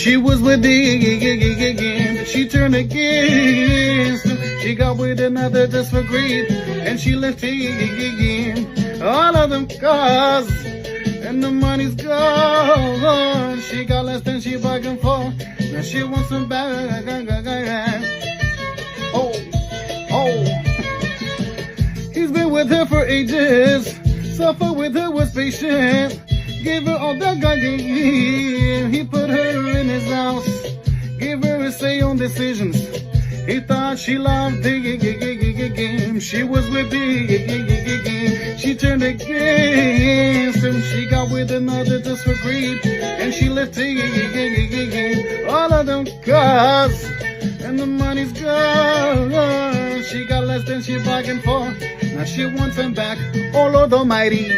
She was with the she turned against him. She got with another just for greed, and she left him. All of them cars, and the money's gone. She got less than she bargained for. Now she wants some back. Oh, oh. He's been with her for ages. Suffer with her, was patient. Gave her all that God gave. He put her in his house. Gave her a say on decisions. He thought she loved the game. She was with the she turned against him. She got with another just for greed, and she left the all of them cars, and the money's gone. She got less than she bargained for. Now she wants him back. Oh Lord Almighty.